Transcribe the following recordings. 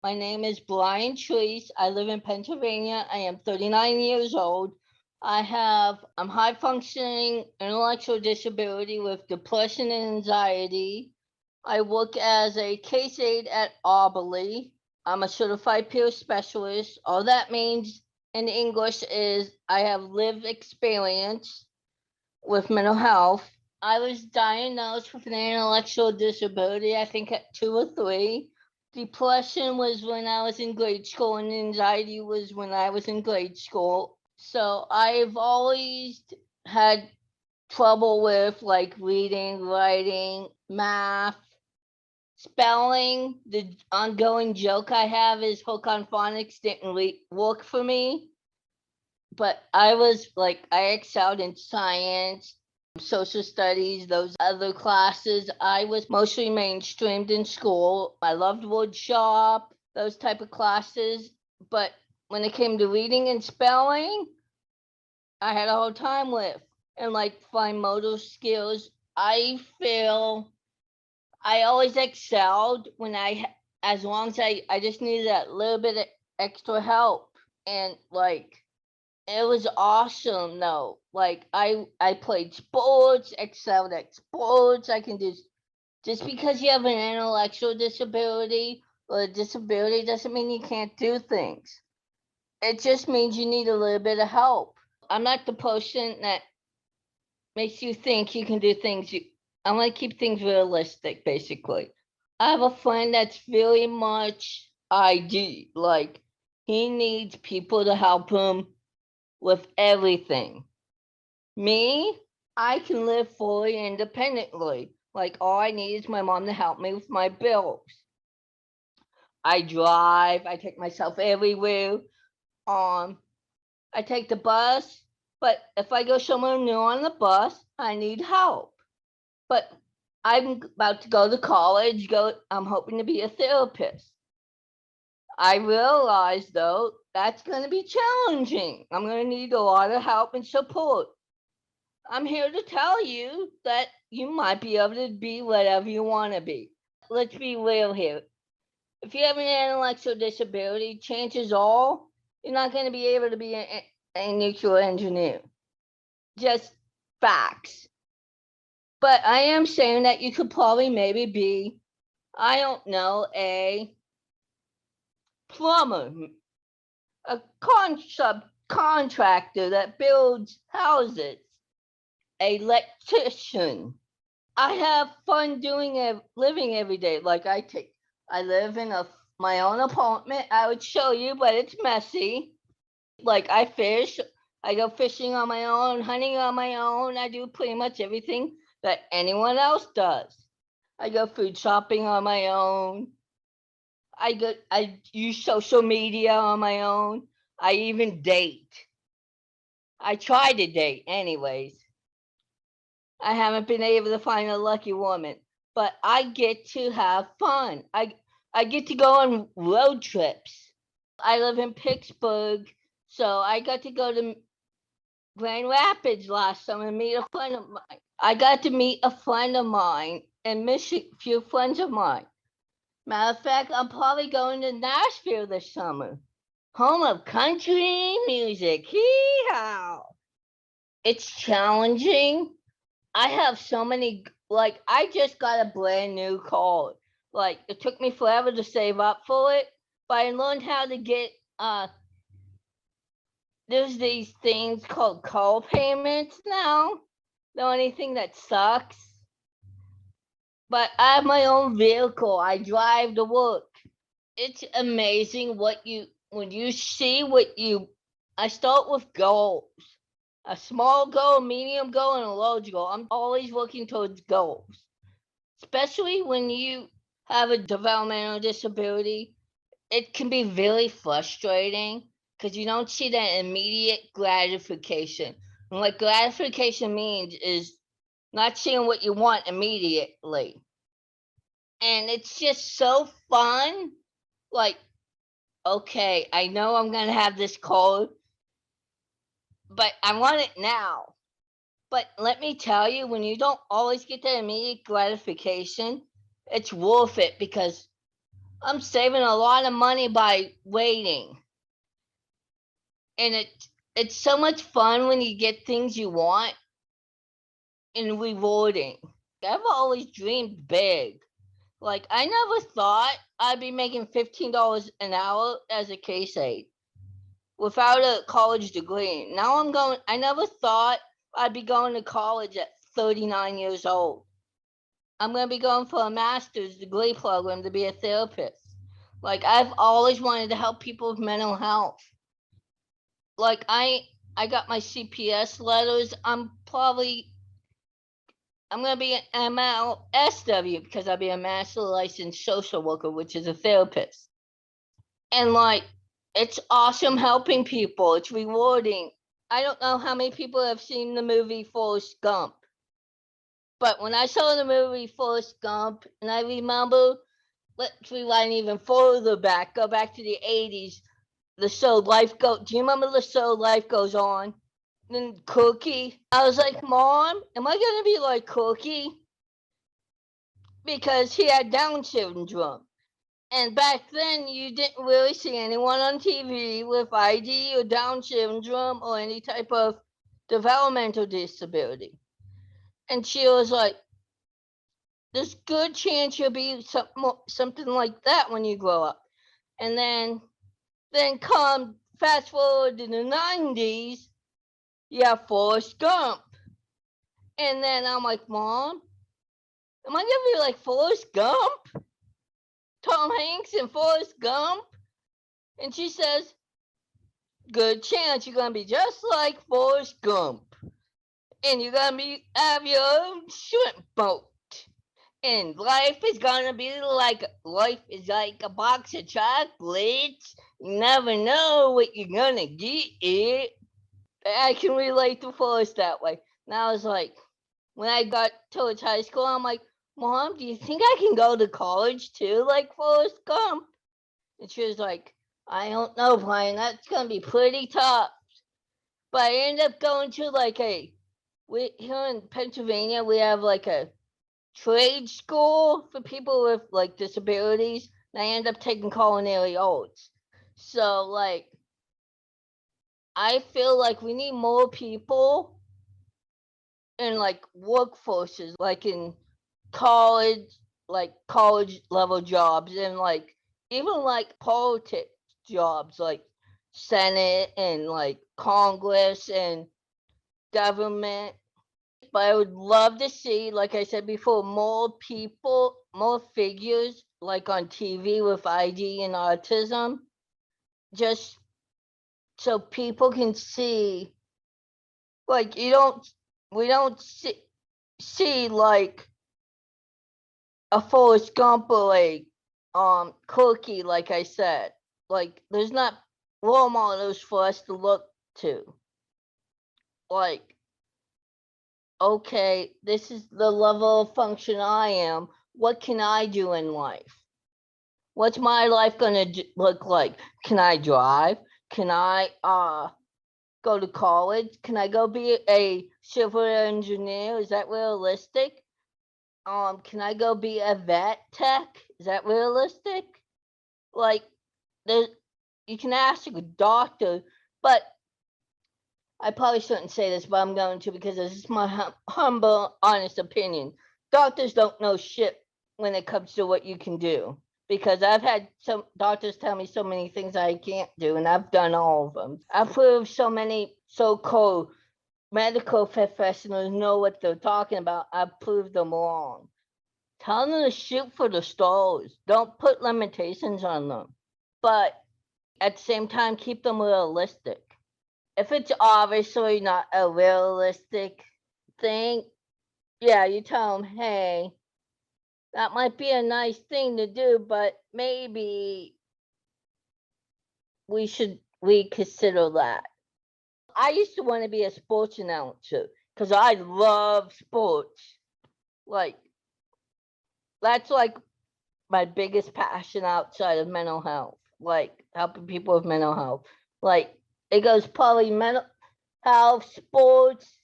My name is Brian Treese. I live in Pennsylvania. I am 39 years old. I'm high functioning intellectual disability with depression and anxiety. I work as a case aide at Auberly. I'm a certified peer specialist. All that means in English is I have lived experience with mental health. I was diagnosed with an intellectual disability, I think at 2 or 3. Depression was when I was in grade school, and anxiety was when I was in grade school. So I've always had trouble with like reading, writing, math, spelling. The ongoing joke I have is hook on phonics didn't work for me, but I was like, I excelled in science, social studies, those other classes. I was mostly mainstreamed in school. I loved wood shop, those type of classes. But when it came to reading and spelling, I had a hard time with. And like fine motor skills, I feel I always excelled when as long as I just needed that little bit of extra help. And like, it was awesome though. Like I played sports, excelled at sports. I can just because you have an intellectual disability or a disability doesn't mean you can't do things. It just means you need a little bit of help. I'm not the person that makes you think you can do things. I want to keep things realistic, basically. I have a friend that's very much ID. Like he needs people to help him with everything. Me, I can live fully independently. Like all I need is my mom to help me with my bills. I drive, I take myself everywhere. Um, I take the bus, but if I go somewhere new on the bus, I need help. But I'm about to go to college, I'm hoping to be a therapist. I realize though that's going to be challenging. I'm going to need a lot of help and support. I'm here to tell you that you might be able to be whatever you want to be. Let's be real here. If you have an intellectual disability, chances are you're not going to be able to be a nuclear engineer. Just facts. But I am saying that you could probably maybe be, I don't know, a plumber, a subcontractor that builds houses, a electrician. I have fun doing it, living every day. I live in my own apartment. I would show you, but it's messy. Like I fish, I go fishing on my own, hunting on my own. I do pretty much everything that anyone else does. I go food shopping on my own. I use social media on my own. I even date. I try to date anyways. I haven't been able to find a lucky woman, but I get to have fun. I get to go on road trips. I live in Pittsburgh, so I got to go to Grand Rapids last summer and meet a friend of mine. I got to meet a friend of mine and Michigan, a few friends of mine. Matter of fact, I'm probably going to Nashville this summer, home of country music. Hee-haw! It's challenging. I have so many, like, I just got a brand new car. Like, it took me forever to save up for it, but I learned how to get, there's these things called car payments now. The only thing that sucks, but I have my own vehicle. I drive to work. It's amazing when you see I start with goals. A small goal, medium goal, and a large goal. I'm always working towards goals, especially when you have a developmental disability. It can be very frustrating because you don't see that immediate gratification. And what gratification means is not seeing what you want immediately. And it's just so fun. Like, okay, I know I'm going to have this code, but I want it now. But let me tell you, when you don't always get that immediate gratification, it's worth it because I'm saving a lot of money by waiting. And it's so much fun when you get things you want and rewarding. I've always dreamed big. Like I never thought I'd be making $15 an hour as a case aide without a college degree. Now I never thought I'd be going to college at 39 years old. I'm going to be going for a master's degree program to be a therapist. Like I've always wanted to help people with mental health. Like I got my CPS letters. I'm gonna be an MLSW because I'll be a master licensed social worker, which is a therapist. And like it's awesome helping people. It's rewarding. I don't know how many people have seen the movie Forrest Gump. But when I saw the movie Forrest Gump, and I remember, let's rewind even further back, go back to the 80s, the show Life Go. Do you remember the show Life Goes On? And Cookie. I was like, Mom, am I gonna be like Cookie? Because he had Down syndrome. And back then, you didn't really see anyone on TV with ID or Down syndrome or any type of developmental disability. And she was like, there's good chance you'll be something like that when you grow up. And then come fast forward to the 90s, you have Forrest Gump. And then I'm like, Mom, am I gonna be like Forrest Gump? Tom Hanks and Forrest Gump? And she says, good chance you're gonna be just like Forrest Gump. And you're gonna have your own shrimp boat. And life is like a box of chocolates. You never know what you're gonna get. I can relate to Forrest that way. Now it's like when I got towards high school, I'm like, Mom, do you think I can go to college too, like Forrest Gump? And she was like, I don't know, Brian. That's gonna be pretty tough. But I ended up going to here in Pennsylvania, we have like a trade school for people with like disabilities. And I ended up taking culinary arts. So like I feel like we need more people in like workforces, like in college, like college level jobs, and like even like politics jobs, like Senate and like Congress and government. But I would love to see, like I said before, more people, more figures like on TV with ID and autism, just so people can see, like we don't see like a Forrest Gump or a Cookie, like I said. Like there's not role models for us to look to. Like, okay, this is the level of function I am. What can I do in life? What's my life gonna look like? Can I drive? Can I go to college? Can I go be a civil engineer? Is that realistic? Can I go be a vet tech? Is that realistic? Like, there, you can ask a doctor, but I probably shouldn't say this, but I'm going to because this is my humble, honest opinion. Doctors don't know shit when it comes to what you can do because I've had some doctors tell me so many things I can't do, and I've done all of them. I've proved so many so-called medical professionals know what they're talking about. I've proved them wrong. Tell them to shoot for the stars. Don't put limitations on them. But at the same time, keep them realistic. If it's obviously not a realistic thing, yeah, you tell them, hey, that might be a nice thing to do, but maybe we should reconsider that. I used to want to be a sports announcer because I love sports. Like, that's like my biggest passion outside of mental health, like helping people with mental health. Like, it goes probably mental health, sports,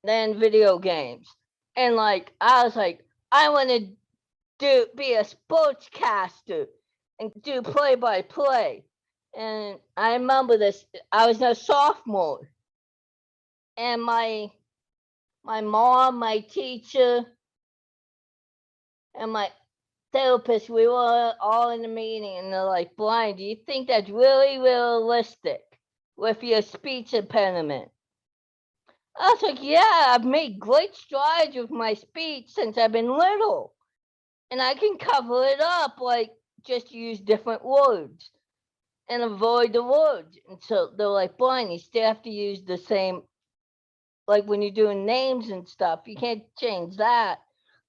then video games. And like I was like, I want to be a sportscaster. and do play by play. And I remember this, I was a sophomore, and my mom, my teacher, and my therapist, we were all in a meeting, and they're like, Brian, do you think that's really realistic with your speech impediment? I was like, yeah, I've made great strides with my speech since I've been little. And I can cover it up, like just use different words and avoid the words. And so they're like, Brian, you still have to use the same, like when you're doing names and stuff, you can't change that.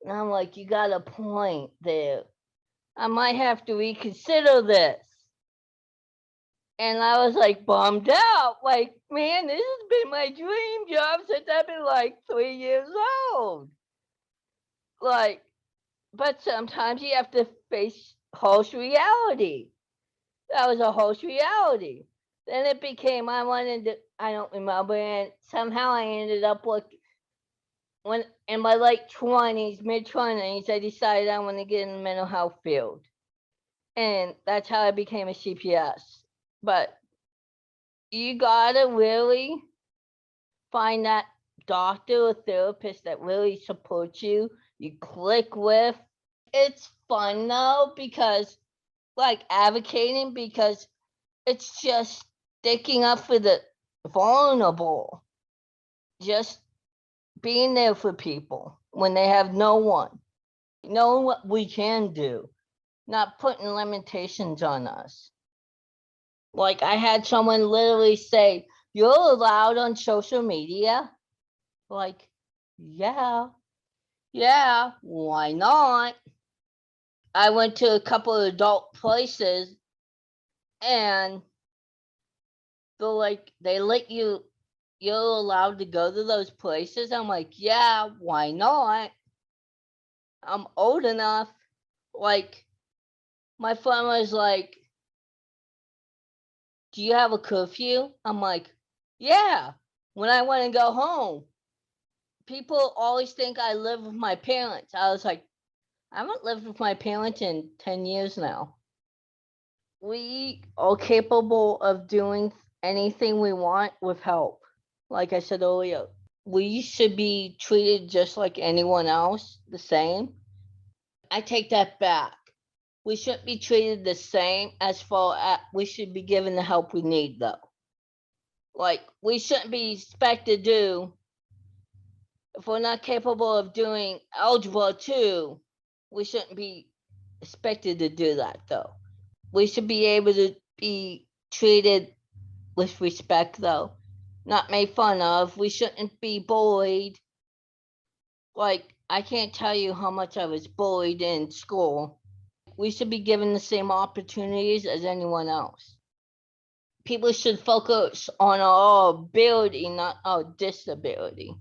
And I'm like, you got a point there. I might have to reconsider this. And I was like bummed out. Like, man, this has been my dream job since I've been like 3 years old. Like, but sometimes you have to face harsh reality. That was a harsh reality. Then it became I wanted to, I don't remember, and somehow I ended up like when in my late 20s, mid-20s, I decided I want to get in the mental health field. And that's how I became a CPS. But you gotta really find that doctor or therapist that really supports you, you click with. It's fun though, because like advocating, because it's just sticking up for the vulnerable, just being there for people when they have no one, knowing what we can do, not putting limitations on us. Like I had someone literally say, you're allowed on social media? Like, yeah, why not? I went to a couple of adult places and they're like, they let you, you're allowed to go to those places. I'm like, yeah, why not? I'm old enough. Like, my friend was like, do you have a curfew? I'm like, yeah, when I want to go home. People always think I live with my parents. I was like, I haven't lived with my parents in 10 years now. We are capable of doing anything we want with help. Like I said earlier, we should be treated just like anyone else, the same. I take that back. We shouldn't be treated the same as far as we should be given the help we need, though. Like, we shouldn't be expected to do, if we're not capable of doing algebra 2, we shouldn't be expected to do that, though. We should be able to be treated with respect, though, not made fun of. We shouldn't be bullied. Like, I can't tell you how much I was bullied in school. We should be given the same opportunities as anyone else. People should focus on our ability, not our disability.